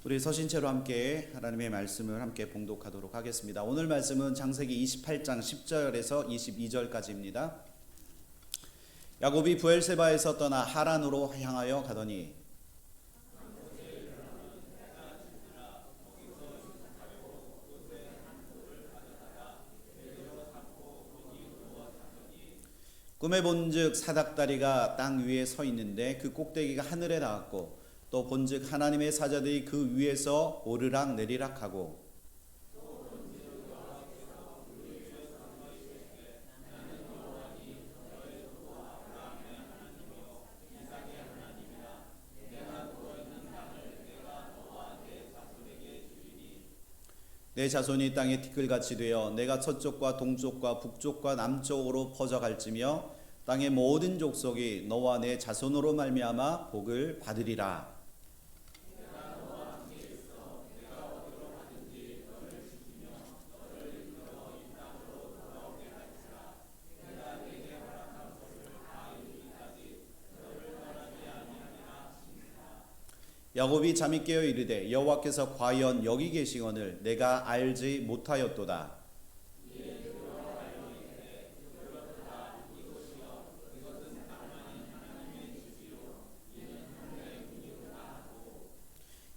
우리 서신체로 함께 하나님의 말씀을 함께 봉독하도록 하겠습니다. 오늘 말씀은 창세기 28장 10절에서 22절까지입니다. 야곱이 브엘세바에서 떠나 하란으로 향하여 가더니 꿈에 본즉 사닥다리가 땅 위에 서 있는데 그 꼭대기가 하늘에 닿았고 또 본즉 하나님의 사자들이 그 위에서 오르락 내리락 하고 내 자손이 땅에 티끌같이 되어 내가 서쪽과 동쪽과 북쪽과 남쪽으로 퍼져갈지며 땅의 모든 족속이 너와 내 자손으로 말미암아 복을 받으리라. 야곱이 잠이 깨어 이르되 여호와께서 과연 여기 계시거늘 내가 알지 못하였도다.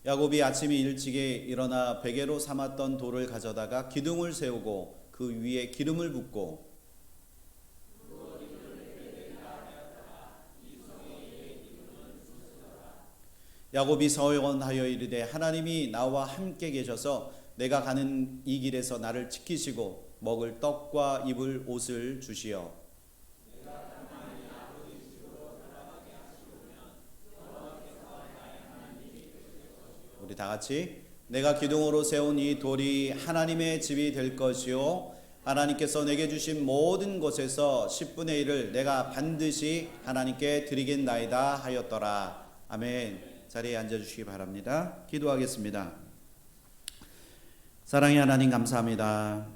야곱이 아침에 일찍이 일어나 베개로 삼았던 돌을 가져다가 기둥을 세우고 그 위에 기름을 붓고 야곱이 서원하여 이르되 하나님이 나와 함께 계셔서 내가 가는 이 길에서 나를 지키시고 먹을 떡과 입을 옷을 주시어 우리 다 같이 내가 기둥으로 세운 이 돌이 하나님의 집이 될 것이요 하나님께서 내게 주신 모든 것에서 10분의 1을 내가 반드시 하나님께 드리겠나이다 하였더라. 아멘. 자리에 앉아주시기 바랍니다. 기도하겠습니다. 사랑의 하나님 감사합니다.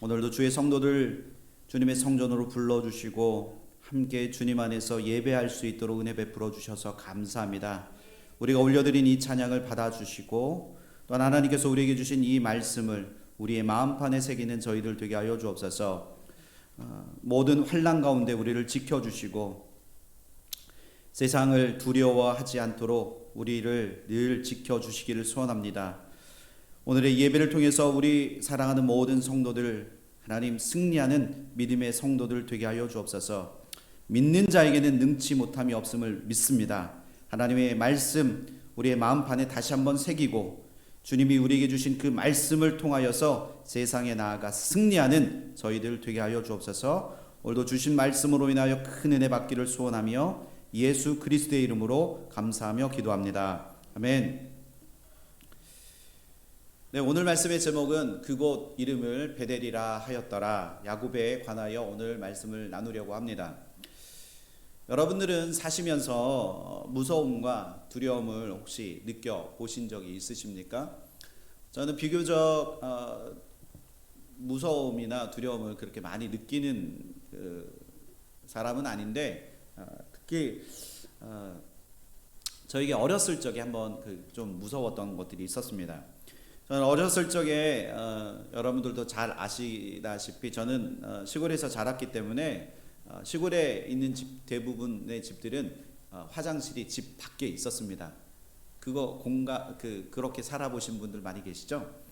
오늘도 주의 성도들 주님의 성전으로 불러주시고 함께 주님 안에서 예배할 수 있도록 은혜 베풀어 주셔서 감사합니다. 우리가 올려드린 이 찬양을 받아주시고 또한 하나님께서 우리에게 주신 이 말씀을 우리의 마음판에 새기는 저희들 되게 하여 주옵소서. 모든 환난 가운데 우리를 지켜주시고 세상을 두려워하지 않도록 우리를 늘 지켜주시기를 소원합니다. 오늘의 예배를 통해서 우리 사랑하는 모든 성도들 하나님 승리하는 믿음의 성도들 되게 하여 주옵소서. 믿는 자에게는 능치 못함이 없음을 믿습니다. 하나님의 말씀 우리의 마음판에 다시 한번 새기고 주님이 우리에게 주신 그 말씀을 통하여서 세상에 나아가 승리하는 저희들 되게 하여 주옵소서. 오늘도 주신 말씀으로 인하여 큰 은혜 받기를 소원하며 예수 그리스도의 이름으로 감사하며 기도합니다. 아멘. 네, 오늘 말씀의 제목은 그곳 이름을 베델이라 하였더라. 야곱에 관하여 오늘 말씀을 나누려고 합니다. 여러분들은 사시면서 무서움과 두려움을 혹시 느껴보신 적이 있으십니까? 저는 비교적 무서움이나 두려움을 그렇게 많이 느끼는 사람은 아닌데 특히 저에게 어렸을 적에 한번 좀 무서웠던 것들이 있었습니다. 저는 어렸을 적에 여러분들도 잘 아시다시피 저는 시골에서 자랐기 때문에 시골에 있는 집 대부분의 집들은 화장실이 집 밖에 있었습니다. 그렇게 살아보신 분들 많이 계시죠?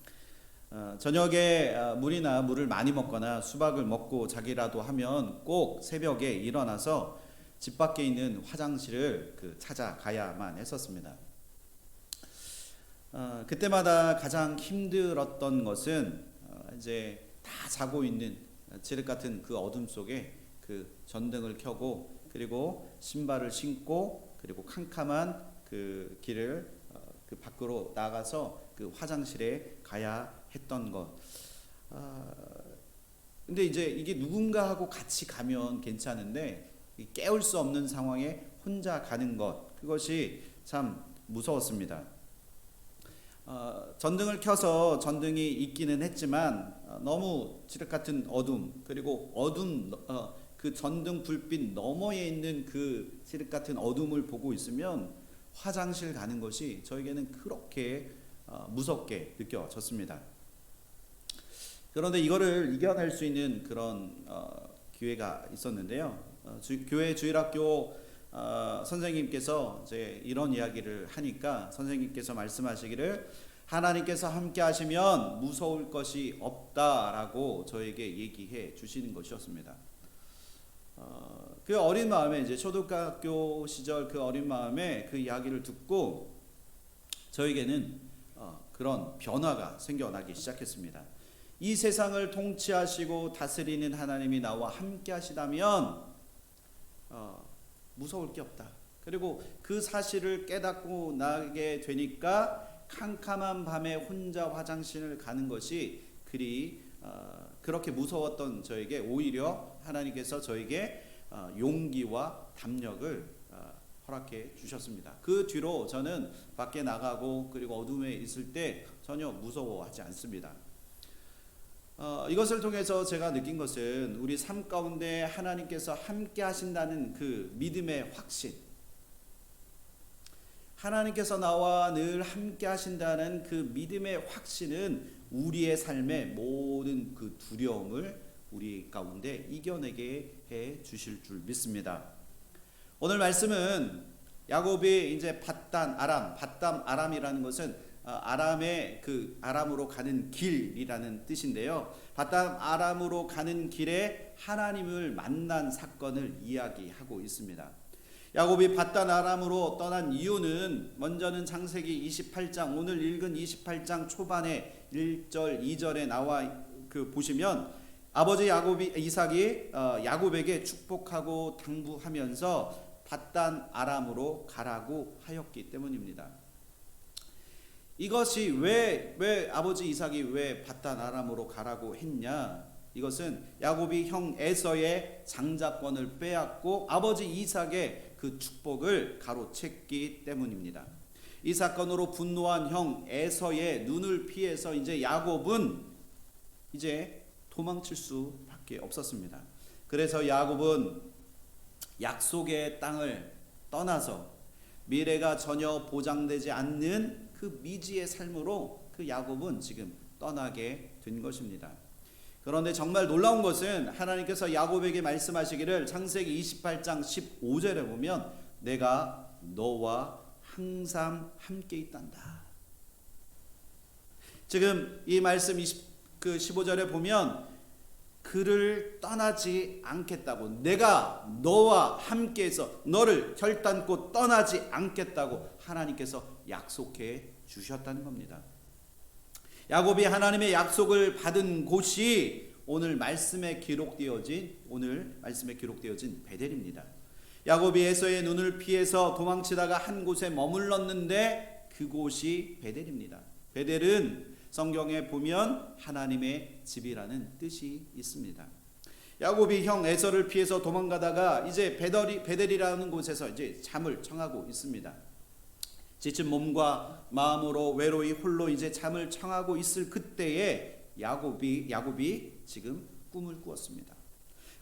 저녁에 물을 많이 먹거나 수박을 먹고 자기라도 하면 꼭 새벽에 일어나서 집 밖에 있는 화장실을 찾아가야만 했었습니다. 그때마다 가장 힘들었던 것은 이제 다 자고 있는 칠흑 같은 그 어둠 속에 그 전등을 켜고 그리고 신발을 신고 그리고 캄캄한 그 길을 그 밖으로 나가서 그 화장실에 가야 했던 것. 근데 이제 이게 누군가하고 같이 가면 괜찮은데 깨울 수 없는 상황에 혼자 가는 것, 그것이 참 무서웠습니다. 전등을 켜서 전등이 있기는 했지만 너무 칠흑 같은 어둠, 그리고 그 전등 불빛 너머에 있는 그 칠흑 같은 어둠을 보고 있으면 화장실 가는 것이 저에게는 그렇게 무섭게 느껴졌습니다. 그런데 이거를 이겨낼 수 있는 그런 기회가 있었는데요. 교회 주일학교 선생님께서 이제 이런 이야기를 하니까 선생님께서 말씀하시기를 하나님께서 함께 하시면 무서울 것이 없다라고 저에게 얘기해 주시는 것이었습니다. 그 어린 마음에 이제 초등학교 시절 그 어린 마음에 그 이야기를 듣고 저에게는 그런 변화가 생겨나기 시작했습니다. 이 세상을 통치하시고 다스리는 하나님이 나와 함께 하시다면 무서울 게 없다. 그리고 그 사실을 깨닫고 나게 되니까 캄캄한 밤에 혼자 화장실을 가는 것이 그렇게 무서웠던 저에게 오히려 하나님께서 저에게 용기와 담력을 허락해 주셨습니다. 그 뒤로 저는 밖에 나가고 그리고 어둠에 있을 때 전혀 무서워하지 않습니다. 이것을 통해서 제가 느낀 것은 우리 삶 가운데 하나님께서 함께 하신다는 그 믿음의 확신, 하나님께서 나와 늘 함께 하신다는 그 믿음의 확신은 우리의 삶의 모든 그 두려움을 우리 가운데 이겨내게 해 주실 줄 믿습니다. 오늘 말씀은 야곱이 이제 밧단 아람이라는 것은 아람의 그 아람으로 가는 길이라는 뜻인데요. 밧단 아람으로 가는 길에 하나님을 만난 사건을 이야기하고 있습니다. 야곱이 밧단 아람으로 떠난 이유는 먼저는 창세기 28장 오늘 읽은 28장 초반에 1절 2절에 나와 보시면 아버지 이삭이 야곱에게 축복하고 당부하면서 밧단 아람으로 가라고 하였기 때문입니다. 이것이 왜 아버지 이삭이 왜 밧단 아람으로 가라고 했냐? 이것은 야곱이 형 에서의 장자권을 빼앗고 아버지 이삭의 그 축복을 가로챘기 때문입니다. 이 사건으로 분노한 형 에서의 눈을 피해서 이제 야곱은 이제 도망칠 수밖에 없었습니다. 그래서 야곱은 약속의 땅을 떠나서 미래가 전혀 보장되지 않는 그 미지의 삶으로 그 야곱은 지금 떠나게 된 것입니다. 그런데 정말 놀라운 것은 하나님께서 야곱에게 말씀하시기를 창세기 28장 15절에 보면 내가 너와 항상 함께 있단다. 지금 이 말씀 15절에 보면 그를 떠나지 않겠다고, 내가 너와 함께해서 너를 결단코 떠나지 않겠다고 하나님께서 약속해 주셨다는 겁니다. 야곱이 하나님의 약속을 받은 곳이 오늘 말씀에 기록되어진 베델입니다. 야곱이 에서의 눈을 피해서 도망치다가 한 곳에 머물렀는데 그곳이 베델입니다. 베델은 성경에 보면 하나님의 집이라는 뜻이 있습니다. 야곱이 형 에서를 피해서 도망가다가 이제 베델이라는 곳에서 이제 잠을 청하고 있습니다. 지친 몸과 마음으로 외로이 홀로 이제 잠을 청하고 있을 그때에 야곱이 지금 꿈을 꾸었습니다.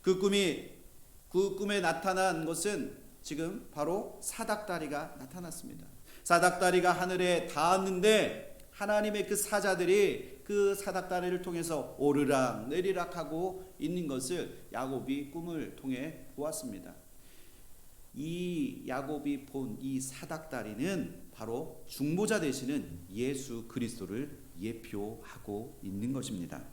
그 꿈에 나타난 것은 지금 바로 사닥다리가 나타났습니다. 사닥다리가 하늘에 닿았는데 하나님의 그 사자들이 그 사닥다리를 통해서 오르락 내리락 하고 있는 것을 야곱이 꿈을 통해 보았습니다. 이 야곱이 본 이 사닥다리는 바로 중보자 되시는 예수 그리스도를 예표하고 있는 것입니다.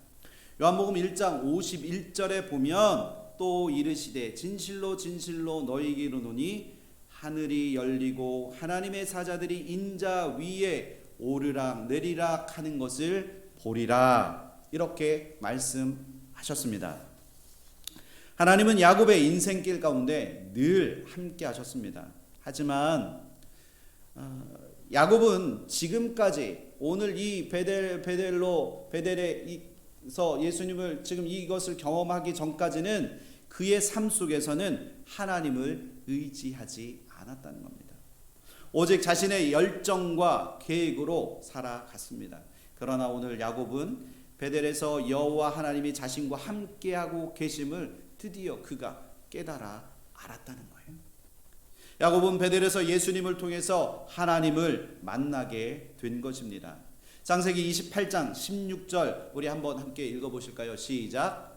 요한복음 1장 51절에 보면 또 이르시되 진실로 진실로 너희에게 이르노니 하늘이 열리고 하나님의 사자들이 인자 위에 오르락 내리락 하는 것을 보리라, 이렇게 말씀하셨습니다. 하나님은 야곱의 인생길 가운데 늘 함께 하셨습니다. 하지만 야곱은 지금까지 오늘 이 베델에서 예수님을 지금 이것을 경험하기 전까지는 그의 삶 속에서는 하나님을 의지하지 않았다는 겁니다. 오직 자신의 열정과 계획으로 살아갔습니다. 그러나 오늘 야곱은 베델에서 여호와 하나님이 자신과 함께하고 계심을 드디어 그가 깨달아 알았다는 거예요. 야곱은 베델에서 예수님을 통해서 하나님을 만나게 된 것입니다. 창세기 28장 16절 우리 한번 함께 읽어보실까요? 시작.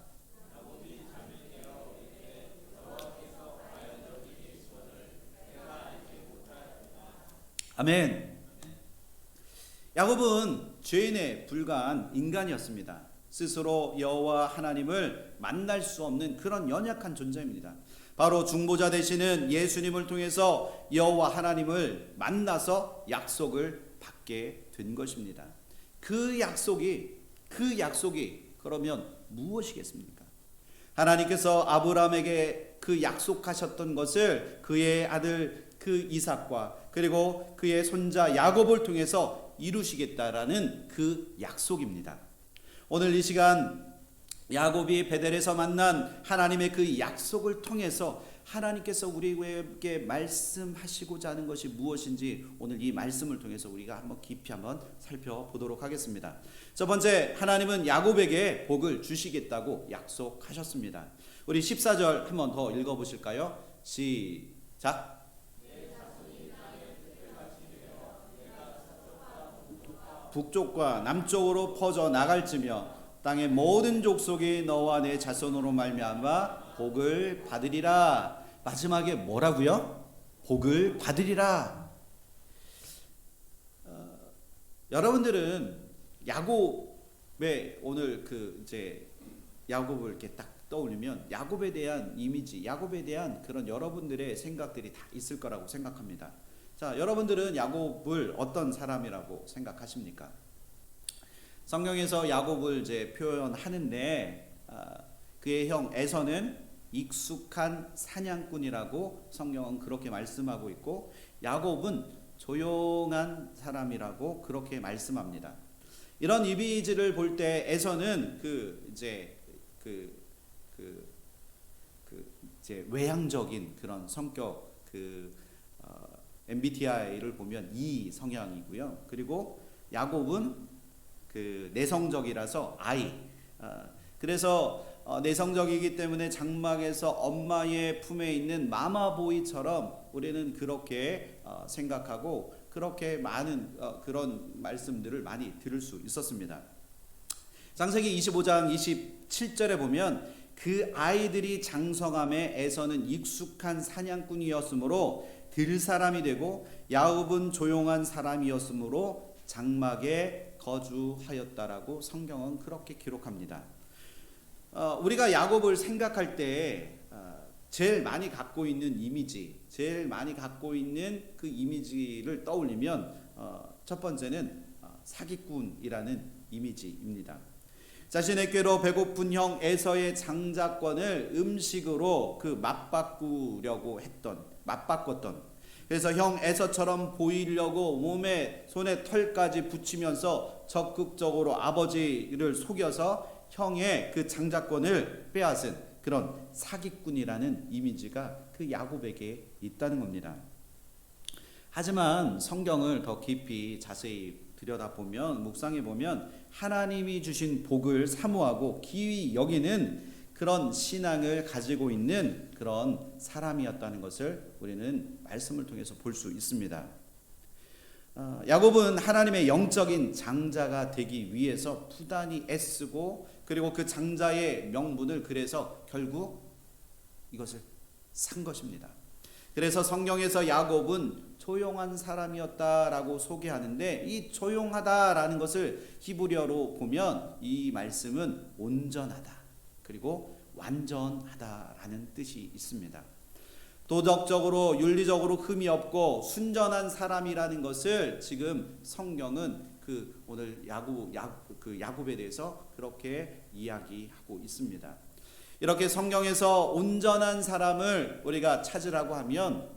아멘. 야곱은 죄인에 불과한 인간이었습니다. 스스로 여호와 하나님을 만날 수 없는 그런 연약한 존재입니다. 바로 중보자 되시는 예수님을 통해서 여호와 하나님을 만나서 약속을 받게 된 것입니다. 그 약속이 그러면 무엇이겠습니까? 하나님께서 아브라함에게 그 약속하셨던 것을 그의 아들 그 이삭과 그리고 그의 손자 야곱을 통해서 이루시겠다라는 그 약속입니다. 오늘 이 시간 야곱이 베델에서 만난 하나님의 그 약속을 통해서 하나님께서 우리에게 말씀하시고자 하는 것이 무엇인지 오늘 이 말씀을 통해서 우리가 한번 깊이 한번 살펴보도록 하겠습니다. 첫 번째, 하나님은 야곱에게 복을 주시겠다고 약속하셨습니다. 우리 14절 한번 더 읽어보실까요? 시작. 북쪽과 남쪽으로 퍼져 나갈지며 땅의 모든 족속이 너와 내 자손으로 말미암아 복을 받으리라. 마지막에 뭐라고요? 복을 받으리라. 여러분들은 야곱의 오늘 이제 야곱을 이렇게 딱 떠올리면 야곱에 대한 이미지, 야곱에 대한 그런 여러분들의 생각들이 다 있을 거라고 생각합니다. 자, 여러분들은 야곱을 어떤 사람이라고 생각하십니까? 성경에서 야곱을 이제 표현하는데 그의 형 에서는 익숙한 사냥꾼이라고 성경은 그렇게 말씀하고 있고, 야곱은 조용한 사람이라고 그렇게 말씀합니다. 이런 이미지를 볼 때 에서는 이제 외향적인 그런 성격, MBTI를 보면 E 성향이고요. 그리고 야곱은 내성적이라서 I. 그래서 내성적이기 때문에 장막에서 엄마의 품에 있는 마마보이처럼 우리는 그렇게 생각하고 그렇게 많은 그런 말씀들을 많이 들을 수 있었습니다. 창세기 25장 27절에 보면 그 아이들이 장성함에 에서는 익숙한 사냥꾼이었으므로 들사람이 되고 야곱은 조용한 사람이었으므로 장막에 거주하였다라고 성경은 그렇게 기록합니다. 우리가 야곱을 생각할 때 제일 많이 갖고 있는 이미지, 제일 많이 갖고 있는 그 이미지를 떠올리면 첫 번째는 사기꾼이라는 이미지입니다. 자신의 꾀로 배고픈 형 에서의 장자권을 음식으로 맞바꿨던, 그래서 형 에서처럼 보이려고 몸에 손에 털까지 붙이면서 적극적으로 아버지를 속여서 형의 그 장자권을 빼앗은 그런 사기꾼이라는 이미지가 그 야곱에게 있다는 겁니다. 하지만 성경을 더 깊이 자세히 들여다보면, 묵상해보면 하나님이 주신 복을 사모하고 기이 여기는 그런 신앙을 가지고 있는 그런 사람이었다는 것을 우리는 말씀을 통해서 볼 수 있습니다. 야곱은 하나님의 영적인 장자가 되기 위해서 부단히 애쓰고, 그리고 그 장자의 명분을 그래서 결국 이것을 산 것입니다. 그래서 성경에서 야곱은 조용한 사람이었다라고 소개하는데, 이 조용하다라는 것을 히브리어로 보면 이 말씀은 온전하다, 그리고 완전하다라는 뜻이 있습니다. 도덕적으로 윤리적으로 흠이 없고 순전한 사람이라는 것을 지금 성경은 오늘 야곱에 대해서 그렇게 이야기하고 있습니다. 이렇게 성경에서 온전한 사람을 우리가 찾으라고 하면,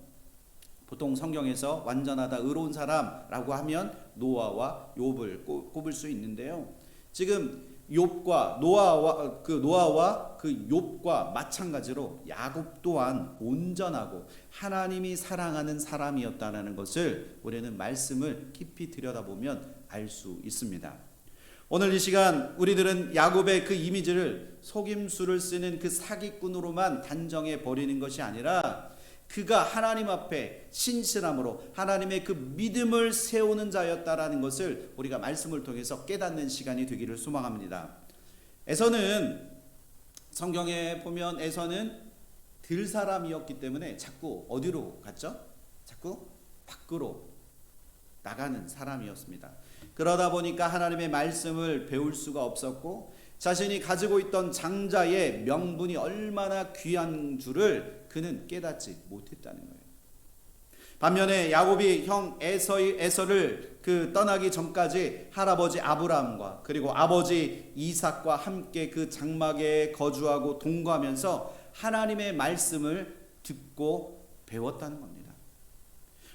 보통 성경에서 완전하다, 의로운 사람라고 하면 노아와 욥을 꼽을 수 있는데요. 지금 욥과 노아와 욥과 마찬가지로 야곱 또한 온전하고 하나님이 사랑하는 사람이었다는 것을 우리는 말씀을 깊이 들여다보면 알 수 있습니다. 오늘 이 시간 우리들은 야곱의 그 이미지를 속임수를 쓰는 그 사기꾼으로만 단정해 버리는 것이 아니라, 그가 하나님 앞에 신실함으로 하나님의 그 믿음을 세우는 자였다라는 것을 우리가 말씀을 통해서 깨닫는 시간이 되기를 소망합니다. 에서는 성경에 보면 에서는 들 사람이었기 때문에 자꾸 어디로 갔죠? 자꾸 밖으로 나가는 사람이었습니다. 그러다 보니까 하나님의 말씀을 배울 수가 없었고 자신이 가지고 있던 장자의 명분이 얼마나 귀한 줄을 그는 깨닫지 못했다는 거예요. 반면에 야곱이 형 에서를 떠나기 전까지 할아버지 아브라함과 그리고 아버지 이삭과 함께 그 장막에 거주하고 동거하면서 하나님의 말씀을 듣고 배웠다는 겁니다.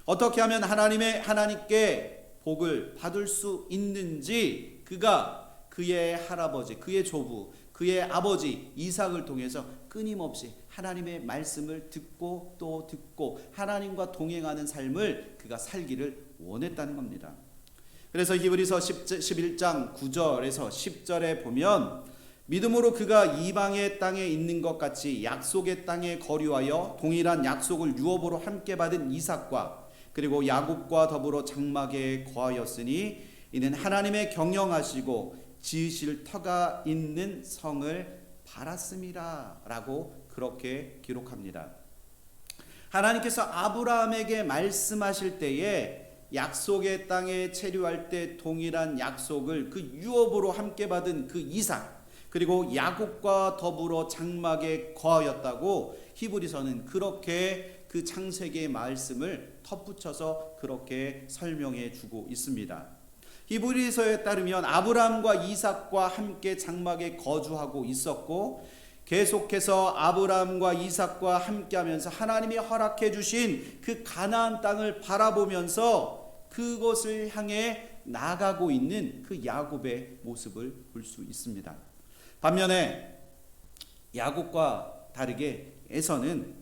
어떻게 하면 하나님께 복을 받을 수 있는지 그가 그의 할아버지, 그의 조부, 그의 아버지 이삭을 통해서 끊임없이 하나님의 말씀을 듣고 또 듣고 하나님과 동행하는 삶을 그가 살기를 원했다는 겁니다. 그래서 히브리서 11장 9절에서 10절에 보면 믿음으로 그가 이방의 땅에 있는 것 같이 약속의 땅에 거류하여 동일한 약속을 유업으로 함께 받은 이삭과 그리고 야곱과 더불어 장막에 거하였으니 이는 하나님의 경영하시고 지으실 터가 있는 성을 바랐음이라 라고 그렇게 기록합니다. 하나님께서 아브라함에게 말씀하실 때에 약속의 땅에 체류할 때 동일한 약속을 그 유업으로 함께 받은 그 이삭 그리고 야곱과 더불어 장막에 거하였다고 히브리서는 그렇게 그 창세기의 말씀을 덧붙여서 그렇게 설명해 주고 있습니다. 히브리서에 따르면 아브라함과 이삭과 함께 장막에 거주하고 있었고 계속해서 아브라함과 이삭과 함께하면서 하나님이 허락해 주신 그 가나안 땅을 바라보면서 그것을 향해 나아가고 있는 그 야곱의 모습을 볼 수 있습니다. 반면에 야곱과 다르게 에서는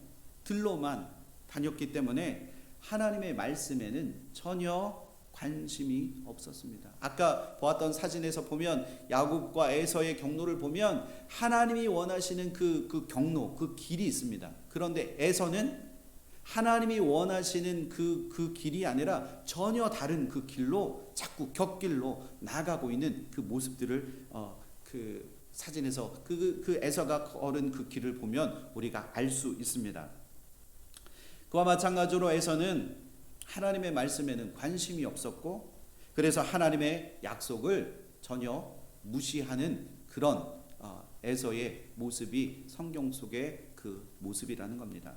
들로만 다녔기 때문에 하나님의 말씀에는 전혀 관심이 없었습니다. 아까 보았던 사진에서 보면 야곱과 에서의 경로를 보면 하나님이 원하시는 그 경로, 그 길이 있습니다. 그런데 에서는 하나님이 원하시는 그 길이 아니라 전혀 다른 그 길로 자꾸 곁길로 나아가고 있는 그 모습들을 그 사진에서 그 에서가 걸은 그 길을 보면 우리가 알 수 있습니다. 그와 마찬가지로 에서는 하나님의 말씀에는 관심이 없었고 그래서 하나님의 약속을 전혀 무시하는 그런 에서의 모습이 성경 속의 그 모습이라는 겁니다.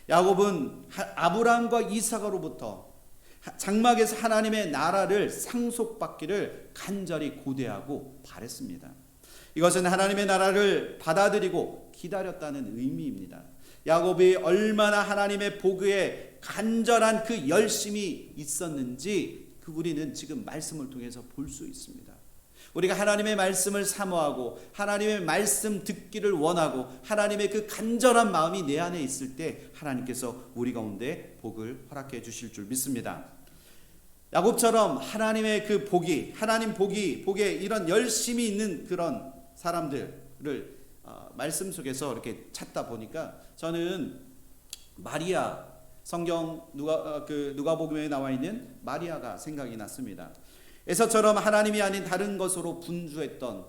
야곱은 아브라함과 이삭으로부터 장막에서 하나님의 나라를 상속받기를 간절히 고대하고 바랬습니다. 이것은 하나님의 나라를 받아들이고 기다렸다는 의미입니다. 야곱이 얼마나 하나님의 복에 간절한 그 열심이 있었는지 우리는 지금 말씀을 통해서 볼 수 있습니다. 우리가 하나님의 말씀을 사모하고 하나님의 말씀 듣기를 원하고 하나님의 그 간절한 마음이 내 안에 있을 때 하나님께서 우리 가운데 복을 허락해 주실 줄 믿습니다. 야곱처럼 하나님의 그 복이 하나님 복에 이런 열심이 있는 그런 사람들을 말씀 속에서 이렇게 찾다 보니까 저는 마리아 성경 누가복음에 나와 있는 마리아가 생각이 났습니다. 에서처럼 하나님이 아닌 다른 것으로 분주했던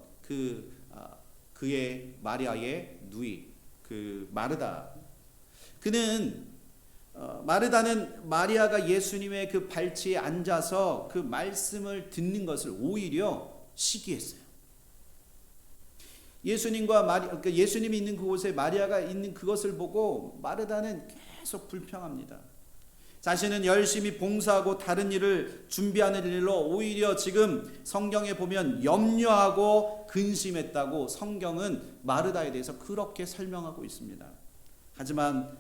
그의 마리아의 누이 그 마르다. 마르다는 마리아가 예수님의 그 발치에 앉아서 그 말씀을 듣는 것을 오히려 시기했어요. 예수님이 있는 그곳에 마리아가 있는 그것을 보고 마르다는 계속 불평합니다. 자신은 열심히 봉사하고 다른 일을 준비하는 일로 오히려 지금 성경에 보면 염려하고 근심했다고 성경은 마르다에 대해서 그렇게 설명하고 있습니다. 하지만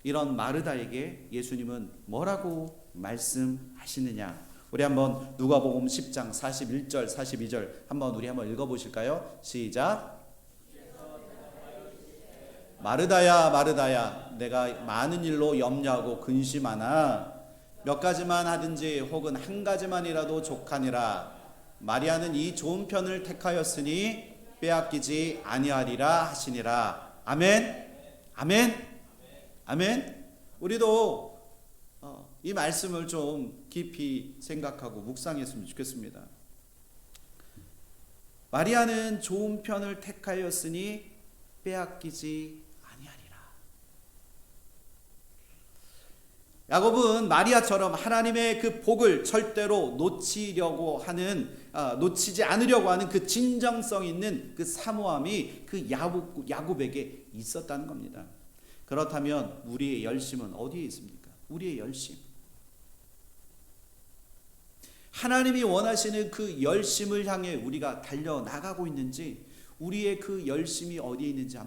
이런 마르다에게 예수님은 뭐라고 말씀하시느냐? 우리 한번 누가복음 10장 41절 42절 우리 한번 읽어보실까요? 시작. 마르다야 마르다야 내가 많은 일로 염려하고 근심하나 몇 가지만 하든지 혹은 한 가지만이라도 족하니라. 마리아는 이 좋은 편을 택하였으니 빼앗기지 아니하리라 하시니라. 아멘. 아멘. 아멘. 우리도 이 말씀을 좀 깊이 생각하고 묵상했으면 좋겠습니다. 마리아는 좋은 편을 택하였으니 빼앗기지 아니하리라. 야곱은 마리아처럼 하나님의 그 복을 절대로 놓치지 않으려고 하는 그 진정성 있는 그 사모함이 그 야곱에게 있었다는 겁니다. 그렇다면 우리의 열심은 어디에 있습니까? 우리의 열심. 하나님이 원하시는 그 열심을 향해 우리가 달려나가고 있는지, 우리의 그 열심이 어디에 있는지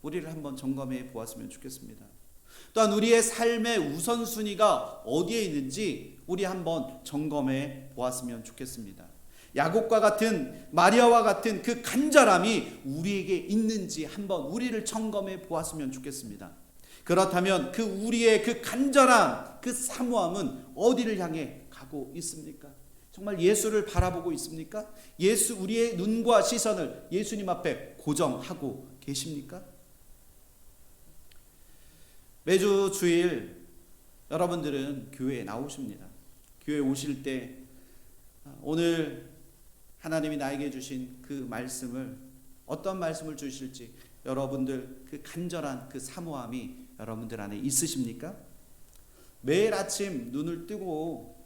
우리를 한번 점검해 보았으면 좋겠습니다. 또한 우리의 삶의 우선순위가 어디에 있는지 우리 한번 점검해 보았으면 좋겠습니다. 야곱과 같은, 마리아와 같은 그 간절함이 우리에게 있는지 한번 우리를 점검해 보았으면 좋겠습니다. 그렇다면 그 우리의 그 간절함, 그 사모함은 어디를 향해 가고 있습니까? 정말 예수를 바라보고 있습니까? 우리의 눈과 시선을 예수님 앞에 고정하고 계십니까? 매주 주일 여러분들은 교회에 나오십니다. 교회에 오실 때 오늘 하나님이 나에게 주신 그 말씀을, 어떤 말씀을 주실지 여러분들 그 간절한 그 사모함이 여러분들 안에 있으십니까? 매일 아침 눈을 뜨고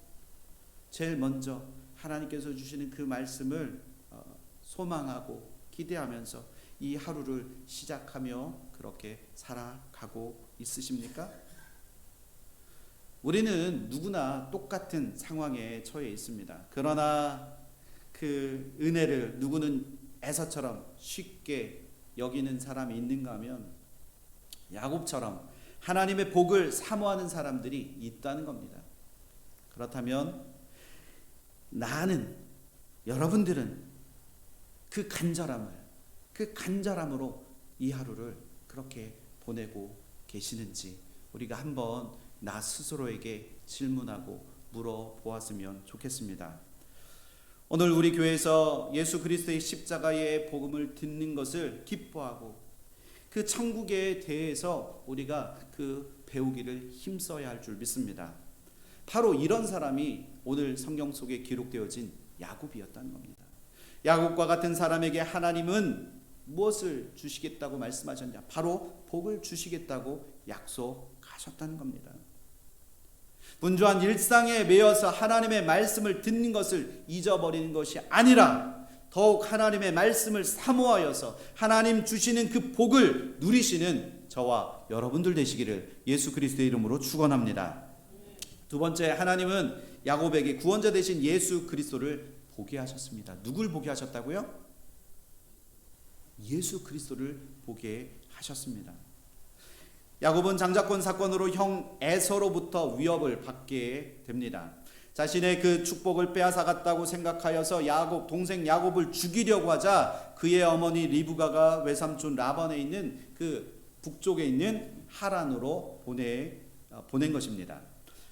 제일 먼저 하나님께서 주시는 그 말씀을 소망하고 기대하면서 이 하루를 시작하며 그렇게 살아가고 있으십니까? 우리는 누구나 똑같은 상황에 처해 있습니다. 그러나 그 은혜를 누구는 에서처럼 쉽게 여기는 사람이 있는가 하면 야곱처럼 하나님의 복을 사모하는 사람들이 있다는 겁니다. 그렇다면 여러분들은 그 간절함으로 이 하루를 그렇게 보내고 계시는지 우리가 한번 나 스스로에게 질문하고 물어보았으면 좋겠습니다. 오늘 우리 교회에서 예수 그리스도의 십자가의 복음을 듣는 것을 기뻐하고 그 천국에 대해서 우리가 그 배우기를 힘써야 할 줄 믿습니다. 바로 이런 사람이 오늘 성경 속에 기록되어진 야곱이었다는 겁니다. 야곱과 같은 사람에게 하나님은 무엇을 주시겠다고 말씀하셨냐? 바로 복을 주시겠다고 약속하셨다는 겁니다. 분주한 일상에 매여서 하나님의 말씀을 듣는 것을 잊어버리는 것이 아니라 더욱 하나님의 말씀을 사모하여서 하나님 주시는 그 복을 누리시는 저와 여러분들 되시기를 예수 그리스도의 이름으로 축원합니다. 두 번째, 하나님은 야곱에게 구원자 되신 예수 그리스도를 보게 하셨습니다. 누굴 보게 하셨다고요? 예수 그리스도를 보게 하셨습니다. 야곱은 장자권 사건으로 형 에서로부터 위협을 받게 됩니다. 자신의 그 축복을 빼앗아갔다고 생각하여서 동생 야곱을 죽이려고 하자 그의 어머니 리브가가 외삼촌 라반에 있는 그 북쪽에 있는 하란으로 보낸 것입니다.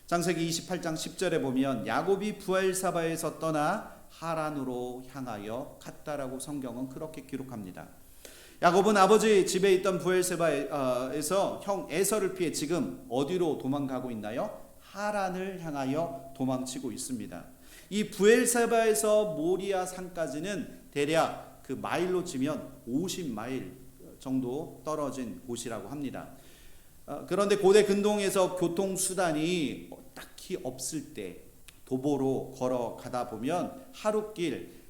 창세기 28장 10절에 보면 야곱이 부엘사바에서 떠나 하란으로 향하여 갔다라고 성경은 그렇게 기록합니다. 야곱은 아버지 집에 있던 부엘세바에서 형 에서를 피해 지금 어디로 도망가고 있나요? 하란을 향하여 도망치고 있습니다. 이 부엘세바에서 모리아 산까지는 대략 그 마일로 치면 50마일 정도 떨어진 곳이라고 합니다. 그런데 고대 근동에서 교통수단이 딱히 없을 때 도보로 걸어가다 보면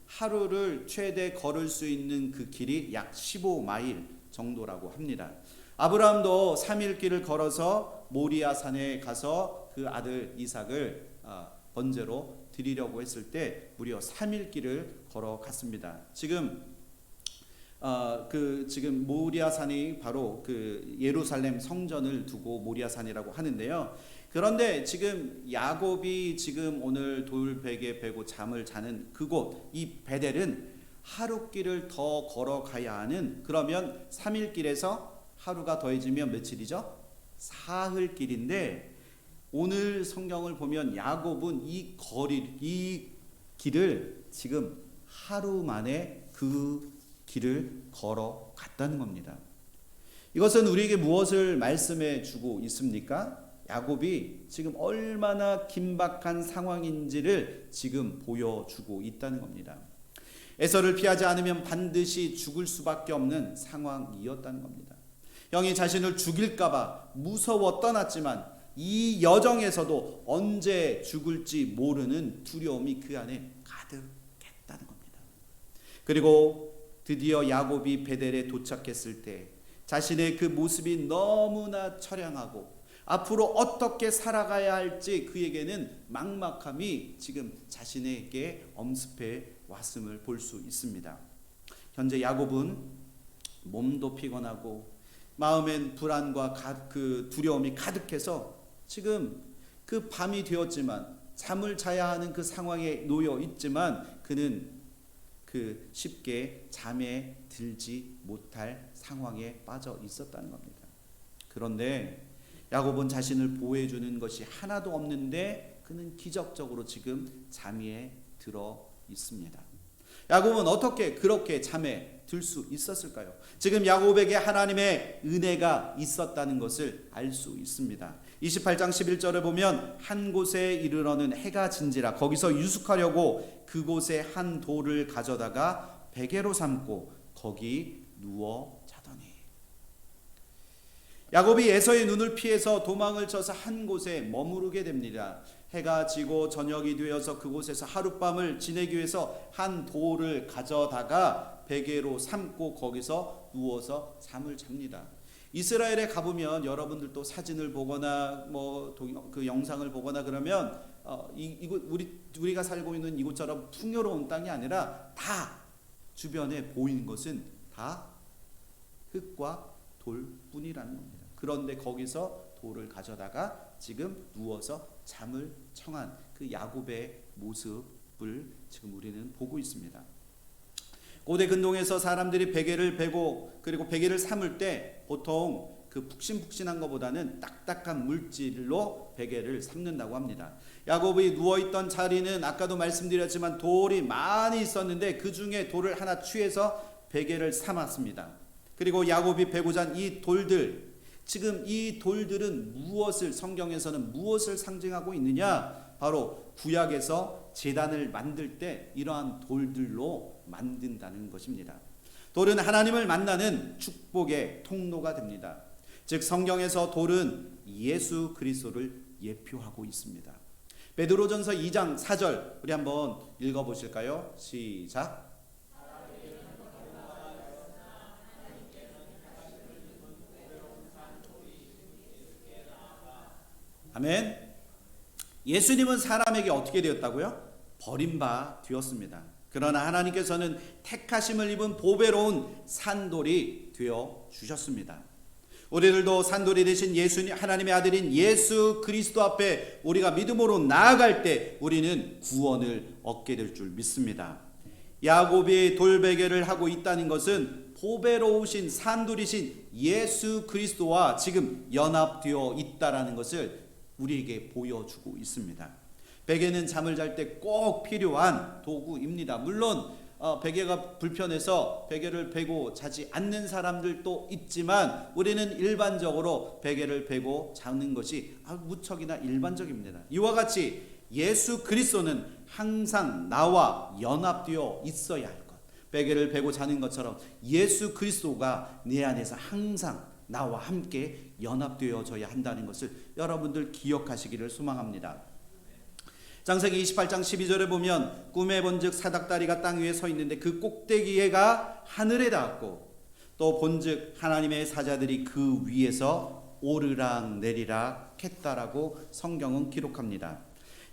하루를 최대 걸을 수 있는 그 길이 약 15마일 정도라고 합니다. 아브라함도 3일 길을 걸어서 모리아 산에 가서 그 아들 이삭을 번제로 드리려고 했을 때 무려 3일 길을 걸어갔습니다. 지금 모리아 산이 바로 그 예루살렘 성전을 두고 모리아 산이라고 하는데요. 그런데 지금 야곱이 지금 오늘 돌베개 베고 잠을 자는 그곳, 이 베델은 하루 길을 더 걸어가야 하는, 그러면 3일 길에서 하루가 더해지면 며칠이죠? 사흘 길인데 오늘 성경을 보면 야곱은 이 길을 지금 하루 만에 그 길을 걸어갔다는 겁니다. 이것은 우리에게 무엇을 말씀해 주고 있습니까? 야곱이 지금 얼마나 긴박한 상황인지를 지금 보여주고 있다는 겁니다. 에서를 피하지 않으면 반드시 죽을 수밖에 없는 상황이었다는 겁니다. 형이 자신을 죽일까봐 무서워 떠났지만 이 여정에서도 언제 죽을지 모르는 두려움이 그 안에 가득했다는 겁니다. 그리고 드디어 야곱이 베델에 도착했을 때 자신의 그 모습이 너무나 처량하고 앞으로 어떻게 살아가야 할지 그에게는 막막함이 지금 자신에게 엄습해 왔음을 볼 수 있습니다. 현재 야곱은 몸도 피곤하고 마음엔 불안과 그 두려움이 가득해서 지금 그 밤이 되었지만 잠을 자야 하는 그 상황에 놓여 있지만 그는 그 쉽게 잠에 들지 못할 상황에 빠져 있었다는 겁니다. 그런데 야곱은 자신을 보호해주는 것이 하나도 없는데 그는 기적적으로 지금 잠에 들어 있습니다. 야곱은 어떻게 그렇게 잠에 들 수 있었을까요? 지금 야곱에게 하나님의 은혜가 있었다는 것을 알 수 있습니다. 28장 11절을 보면 한 곳에 이르러는 해가 진지라 거기서 유숙하려고 그곳에 한 돌을 가져다가 베개로 삼고 거기 누워 자더니. 야곱이 에서의 눈을 피해서 도망을 쳐서 한 곳에 머무르게 됩니다. 해가 지고 저녁이 되어서 그곳에서 하룻밤을 지내기 위해서 한 돌을 가져다가 베개로 삼고 거기서 누워서 잠을 잡니다. 이스라엘에 가보면 여러분들도 사진을 보거나 그 영상을 보거나 그러면 이곳 우리가 살고 있는 이곳처럼 풍요로운 땅이 아니라 다 주변에 보이는 것은 다 흙과 돌뿐이라는 겁니다. 그런데 거기서 돌을 가져다가 지금 누워서 잠을 청한 그 야곱의 모습을 지금 우리는 보고 있습니다. 고대 근동에서 사람들이 베개를 베고 그리고 베개를 삼을 때 보통 그 푹신푹신한 것보다는 딱딱한 물질로 베개를 삼는다고 합니다. 야곱이 누워있던 자리는 아까도 말씀드렸지만 돌이 많이 있었는데 그 중에 돌을 하나 취해서 베개를 삼았습니다. 그리고 야곱이 베고자 한 이 돌들, 지금 이 돌들은 성경에서는 무엇을 상징하고 있느냐? 바로 구약에서 제단을 만들 때 이러한 돌들로 만든다는 것입니다. 돌은 하나님을 만나는 축복의 통로가 됩니다. 즉 성경에서 돌은 예수 그리스도를 예표하고 있습니다. 베드로전서 2장 4절 우리 한번 읽어보실까요? 시작. 아멘. 예수님은 사람에게 어떻게 되었다고요? 버림바 되었습니다. 그러나 하나님께서는 택하심을 입은 보배로운 산돌이 되어 주셨습니다. 우리들도 산돌이 되신 예수님, 하나님의 아들인 예수 그리스도 앞에 우리가 믿음으로 나아갈 때 우리는 구원을 얻게 될 줄 믿습니다. 야곱이 돌베개를 하고 있다는 것은 보배로우신 산돌이신 예수 그리스도와 지금 연합되어 있다라는 것을 우리에게 보여주고 있습니다. 베개는 잠을 잘 때 꼭 필요한 도구입니다. 물론 베개가 불편해서 베개를 베고 자지 않는 사람들도 있지만 우리는 일반적으로 베개를 베고 자는 것이 무척이나 일반적입니다. 이와 같이 예수 그리스도는 항상 나와 연합되어 있어야 할 것. 베개를 베고 자는 것처럼 예수 그리스도가 내 안에서 항상 나와 함께 연합되어져야 한다는 것을 여러분들 기억하시기를 소망합니다. 창세기 28장 12절에 보면 꿈에 본즉 사닥다리가 땅 위에 서 있는데 그 꼭대기가 하늘에 닿았고 또 본즉 하나님의 사자들이 그 위에서 오르락 내리락 했다라고 성경은 기록합니다.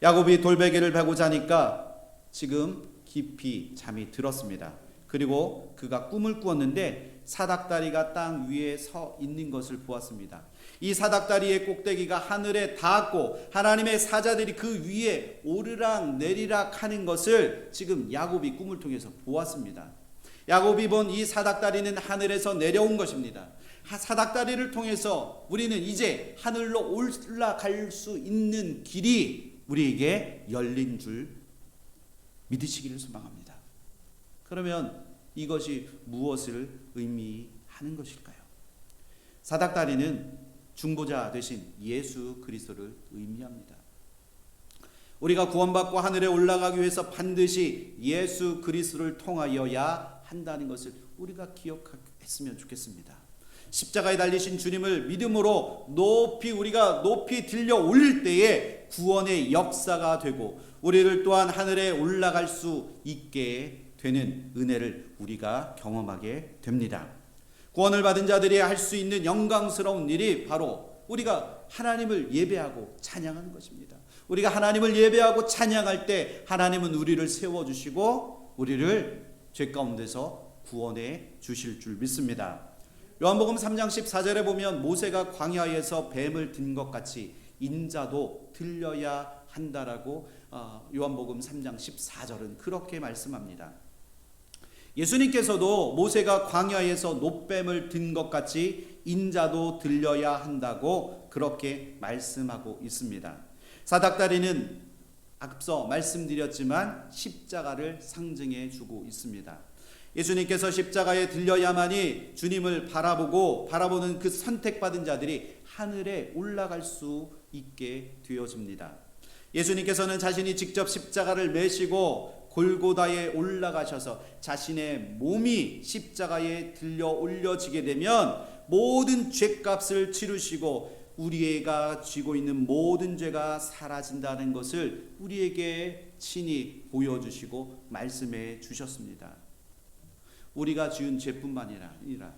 야곱이 돌베개를 베고 자니까 지금 깊이 잠이 들었습니다. 그리고 그가 꿈을 꾸었는데 사닥다리가 땅 위에 서 있는 것을 보았습니다. 이 사닥다리의 꼭대기가 하늘에 닿았고 하나님의 사자들이 그 위에 오르락 내리락 하는 것을 지금 야곱이 꿈을 통해서 보았습니다. 야곱이 본 이 사닥다리는 하늘에서 내려온 것입니다. 사닥다리를 통해서 우리는 이제 하늘로 올라갈 수 있는 길이 우리에게 열린 줄 믿으시기를 소망합니다. 그러면 이것이 무엇을 의미하는 것일까요? 사닥다리는 중보자 되신 예수 그리스도를 의미합니다. 우리가 구원받고 하늘에 올라가기 위해서 반드시 예수 그리스도를 통하여야 한다는 것을 우리가 기억했으면 좋겠습니다. 십자가에 달리신 주님을 믿음으로 우리가 높이 들려 올릴 때에 구원의 역사가 되고 우리를 또한 하늘에 올라갈 수 있게 되는 은혜를 우리가 경험하게 됩니다. 구원을 받은 자들이 할 수 있는 영광스러운 일이 바로 우리가 하나님을 예배하고 찬양하는 것입니다. 우리가 하나님을 예배하고 찬양할 때 하나님은 우리를 세워주시고 우리를 죄 가운데서 구원해 주실 줄 믿습니다. 요한복음 3장 14절에 보면 모세가 광야에서 뱀을 든 것 같이 인자도 들려야 한다라고 요한복음 3장 14절은 그렇게 말씀합니다. 예수님께서도 모세가 광야에서 놋뱀을 든 것 같이 인자도 들려야 한다고 그렇게 말씀하고 있습니다. 사닥다리는 앞서 말씀드렸지만 십자가를 상징해 주고 있습니다. 예수님께서 십자가에 들려야만이 주님을 바라보는 그 선택받은 자들이 하늘에 올라갈 수 있게 되어집니다. 예수님께서는 자신이 직접 십자가를 메시고 골고다에 올라가셔서 자신의 몸이 십자가에 들려 올려지게 되면 모든 죄값을 치르시고 우리가 쥐고 있는 모든 죄가 사라진다는 것을 우리에게 친히 보여주시고 말씀해 주셨습니다. 우리가 지은 죄뿐만 아니라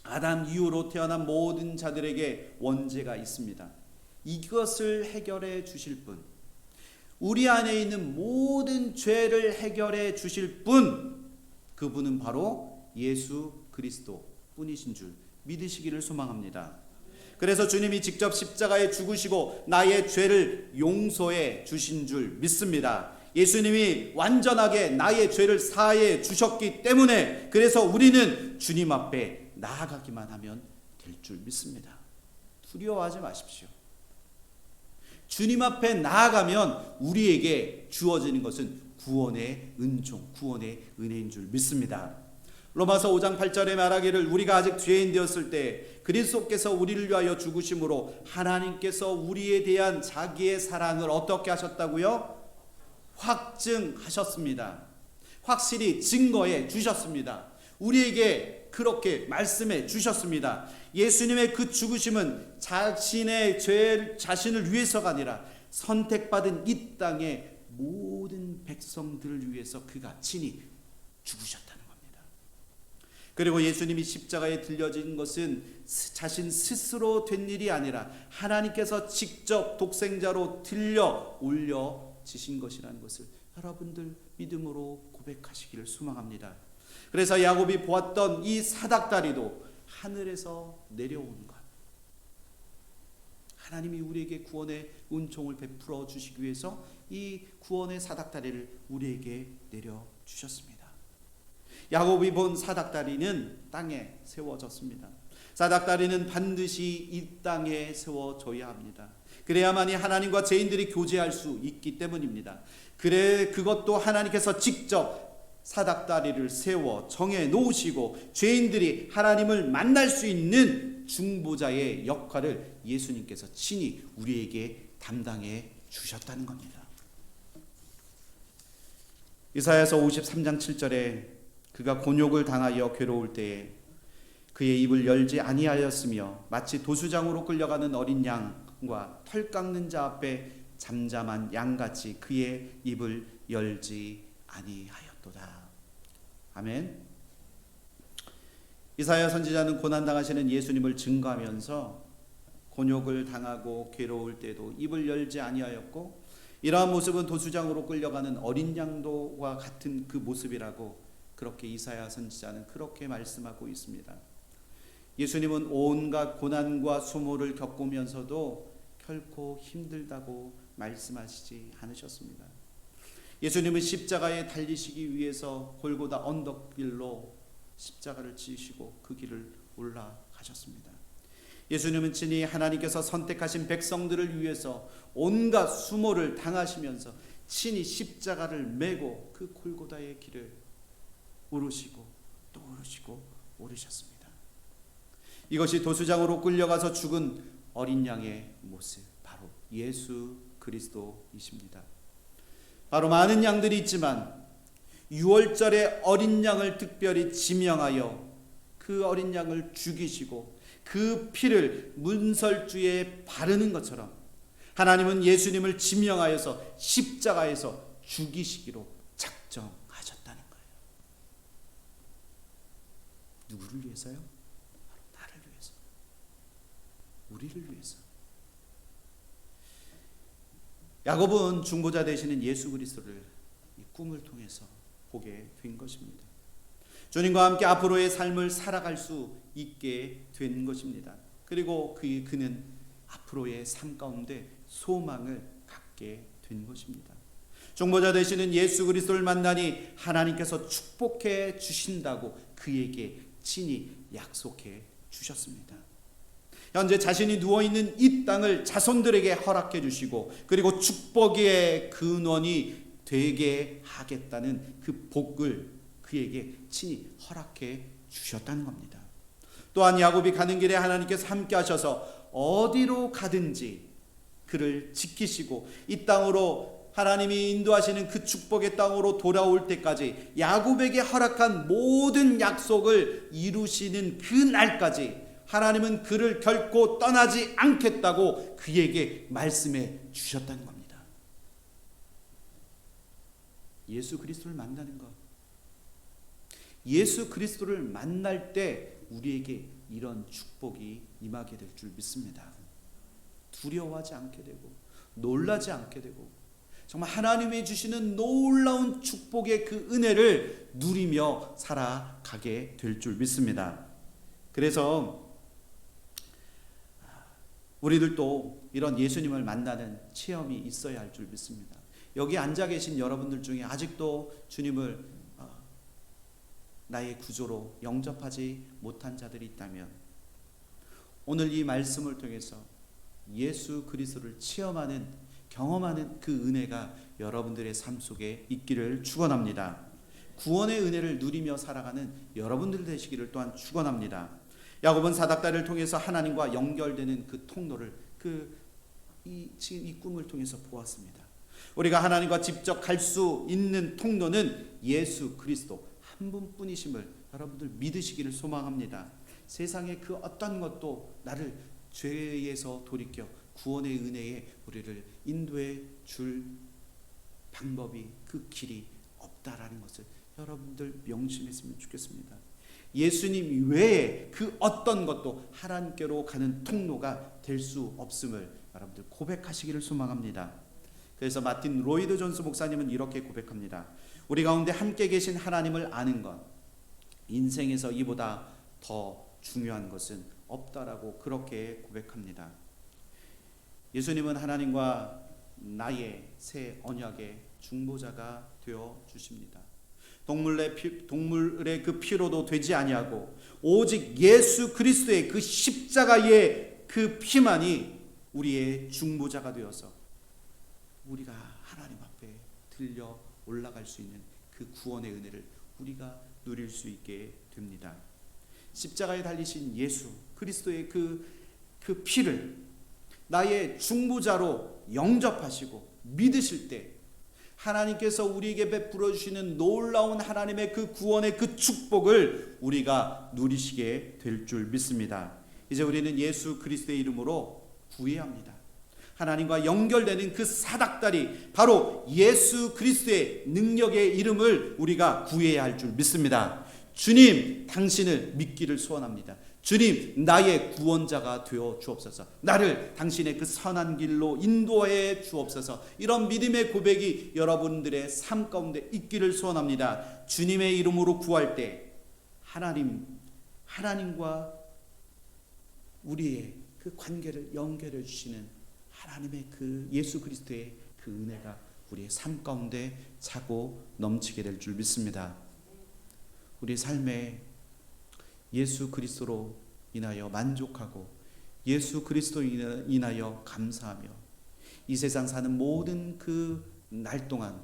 아담 이후로 태어난 모든 자들에게 원죄가 있습니다. 이것을 해결해 주실 분, 우리 안에 있는 모든 죄를 해결해 주실 분, 그분은 바로 예수 그리스도 뿐이신 줄 믿으시기를 소망합니다. 그래서 주님이 직접 십자가에 죽으시고 나의 죄를 용서해 주신 줄 믿습니다. 예수님이 완전하게 나의 죄를 사해 주셨기 때문에 그래서 우리는 주님 앞에 나아가기만 하면 될 줄 믿습니다. 두려워하지 마십시오. 주님 앞에 나아가면 우리에게 주어지는 것은 구원의 은총, 구원의 은혜인 줄 믿습니다. 로마서 5장 8절에 말하기를 우리가 아직 죄인 되었을 때 그리스도께서 우리를 위하여 죽으심으로 하나님께서 우리에 대한 자기의 사랑을 어떻게 하셨다고요? 확증하셨습니다. 확실히 증거해 주셨습니다. 우리에게 그렇게 말씀해 주셨습니다. 예수님의 그 죽으심은 자신을 위해서가 아니라 선택받은 이 땅의 모든 백성들을 위해서 그가 친히 죽으셨다는 겁니다. 그리고 예수님이 십자가에 들려진 것은 자신 스스로 된 일이 아니라 하나님께서 직접 독생자로 들려 올려지신 것이라는 것을 여러분들 믿음으로 고백하시기를 소망합니다. 그래서 야곱이 보았던 이 사닥다리도 하늘에서 내려온 것, 하나님이 우리에게 구원의 은총을 베풀어 주시기 위해서 이 구원의 사닥다리를 우리에게 내려주셨습니다. 야곱이 본 사닥다리는 땅에 세워졌습니다. 사닥다리는 반드시 이 땅에 세워져야 합니다. 그래야만이 하나님과 죄인들이 교제할 수 있기 때문입니다. 그것도 하나님께서 직접 사닥다리를 세워 정해 놓으시고 죄인들이 하나님을 만날 수 있는 중보자의 역할을 예수님께서 친히 우리에게 담당해 주셨다는 겁니다. 이사야서 53장 7절에 그가 곤욕을 당하여 괴로울 때에 그의 입을 열지 아니하였으며 마치 도수장으로 끌려가는 어린 양과 털 깎는 자 앞에 잠잠한 양같이 그의 입을 열지 아니하였도다. 아멘. 이사야 선지자는 고난당하시는 예수님을 증거하면서 곤욕을 당하고 괴로울 때도 입을 열지 아니하였고 이러한 모습은 도수장으로 끌려가는 어린 양도와 같은 그 모습이라고 그렇게 이사야 선지자는 그렇게 말씀하고 있습니다. 예수님은 온갖 고난과 수모를 겪으면서도 결코 힘들다고 말씀하시지 않으셨습니다. 예수님은 십자가에 달리시기 위해서 골고다 언덕길로 십자가를 지시고 그 길을 올라가셨습니다. 예수님은 친히 하나님께서 선택하신 백성들을 위해서 온갖 수모를 당하시면서 친히 십자가를 메고 그 골고다의 길을 오르시고 또 오르시고 오르셨습니다. 이것이 도수장으로 끌려가서 죽은 어린 양의 모습, 바로 예수 그리스도이십니다. 바로 많은 양들이 있지만 6월절에 어린 양을 특별히 지명하여 그 어린 양을 죽이시고 그 피를 문설주에 바르는 것처럼 하나님은 예수님을 지명하여서 십자가에서 죽이시기로 작정하셨다는 거예요. 누구를 위해서요? 바로 나를 위해서, 우리를 위해서. 야곱은 중보자 되시는 예수 그리스도를 이 꿈을 통해서 보게 된 것입니다. 주님과 함께 앞으로의 삶을 살아갈 수 있게 된 것입니다. 그리고 그는 앞으로의 삶 가운데 소망을 갖게 된 것입니다. 중보자 되시는 예수 그리스도를 만나니 하나님께서 축복해 주신다고 그에게 친히 약속해 주셨습니다. 현재 자신이 누워있는 이 땅을 자손들에게 허락해 주시고 그리고 축복의 근원이 되게 하겠다는 그 복을 그에게 친히 허락해 주셨다는 겁니다. 또한 야곱이 가는 길에 하나님께서 함께 하셔서 어디로 가든지 그를 지키시고 이 땅으로 하나님이 인도하시는 그 축복의 땅으로 돌아올 때까지 야곱에게 허락한 모든 약속을 이루시는 그 날까지 하나님은 그를 결코 떠나지 않겠다고 그에게 말씀해 주셨다는 겁니다. 예수 그리스도를 만나는 것, 예수 그리스도를 만날 때 우리에게 이런 축복이 임하게 될 줄 믿습니다. 두려워하지 않게 되고 놀라지 않게 되고 정말 하나님이 주시는 놀라운 축복의 그 은혜를 누리며 살아가게 될 줄 믿습니다. 그래서 우리들도 이런 예수님을 만나는 체험이 있어야 할 줄 믿습니다. 여기 앉아 계신 여러분들 중에 아직도 주님을 나의 구조로 영접하지 못한 자들이 있다면 오늘 이 말씀을 통해서 예수 그리스도를 체험하는, 경험하는 그 은혜가 여러분들의 삶 속에 있기를 축원합니다. 구원의 은혜를 누리며 살아가는 여러분들 되시기를 또한 축원합니다. 야곱은 사닥다리를 통해서 하나님과 연결되는 그 통로를 지금 이 꿈을 통해서 보았습니다. 우리가 하나님과 직접 갈 수 있는 통로는 예수 그리스도 한 분뿐이심을 여러분들 믿으시기를 소망합니다. 세상의 그 어떤 것도 나를 죄에서 돌이켜 구원의 은혜에 우리를 인도해 줄 방법이, 그 길이 없다라는 것을 여러분들 명심했으면 좋겠습니다. 예수님 외에 그 어떤 것도 하나님께로 가는 통로가 될 수 없음을 여러분들 고백하시기를 소망합니다. 그래서 마틴 로이드 존스 목사님은 이렇게 고백합니다. 우리 가운데 함께 계신 하나님을 아는 것, 인생에서 이보다 더 중요한 것은 없다라고 그렇게 고백합니다. 예수님은 하나님과 나의 새 언약의 중보자가 되어 주십니다. 동물의 그 피로도 되지 아니하고 오직 예수 그리스도의 그 십자가의 그 피만이 우리의 중보자가 되어서 우리가 하나님 앞에 들려 올라갈 수 있는 그 구원의 은혜를 우리가 누릴 수 있게 됩니다. 십자가에 달리신 예수 그리스도의 그 피를 나의 중보자로 영접하시고 믿으실 때 하나님께서 우리에게 베풀어 주시는 놀라운 하나님의 그 구원의 그 축복을 우리가 누리시게 될 줄 믿습니다. 이제 우리는 예수 그리스도의 이름으로 구해야 합니다. 하나님과 연결되는 그 사닥다리, 바로 예수 그리스도의 능력의 이름을 우리가 구해야 할 줄 믿습니다. 주님, 당신을 믿기를 소원합니다. 주님, 나의 구원자가 되어 주옵소서. 나를 당신의 그 선한 길로 인도해 주옵소서. 이런 믿음의 고백이 여러분들의 삶 가운데 있기를 소원합니다. 주님의 이름으로 구할 때 하나님과 우리의 그 관계를 연결해 주시는 하나님의 그 예수 그리스도의 그 은혜가 우리의 삶 가운데 차고 넘치게 될 줄 믿습니다. 우리 삶에 예수 그리스도로 인하여 만족하고 예수 그리스도로 인하여 감사하며 이 세상 사는 모든 그 날 동안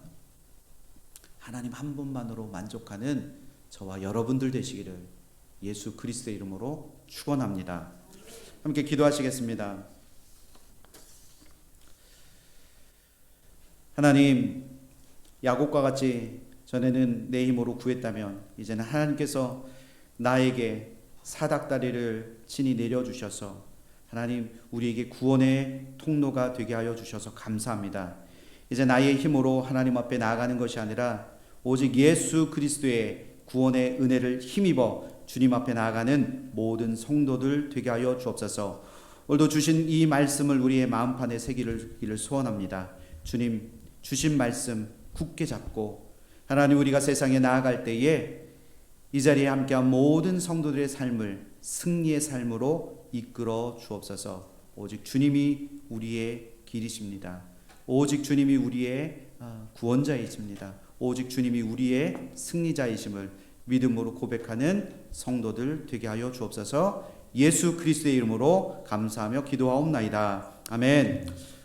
하나님 한 분만으로 만족하는 저와 여러분들 되시기를 예수 그리스도의 이름으로 축원합니다. 함께 기도하시겠습니다. 하나님, 야곱과 같이 전에는 내 힘으로 구했다면 이제는 하나님께서 나에게 사닥다리를 친히 내려주셔서 하나님 우리에게 구원의 통로가 되게 하여 주셔서 감사합니다. 이제 나의 힘으로 하나님 앞에 나아가는 것이 아니라 오직 예수 그리스도의 구원의 은혜를 힘입어 주님 앞에 나아가는 모든 성도들 되게 하여 주옵소서. 오늘도 주신 이 말씀을 우리의 마음판에 새기를 소원합니다. 주님 주신 말씀 굳게 잡고 하나님 우리가 세상에 나아갈 때에 이 자리에 함께한 모든 성도들의 삶을 승리의 삶으로 이끌어 주옵소서. 오직 주님이 우리의 길이십니다. 오직 주님이 우리의 구원자이십니다. 오직 주님이 우리의 승리자이심을 믿음으로 고백하는 성도들 되게 하여 주옵소서. 예수 그리스도의 이름으로 감사하며 기도하옵나이다. 아멘.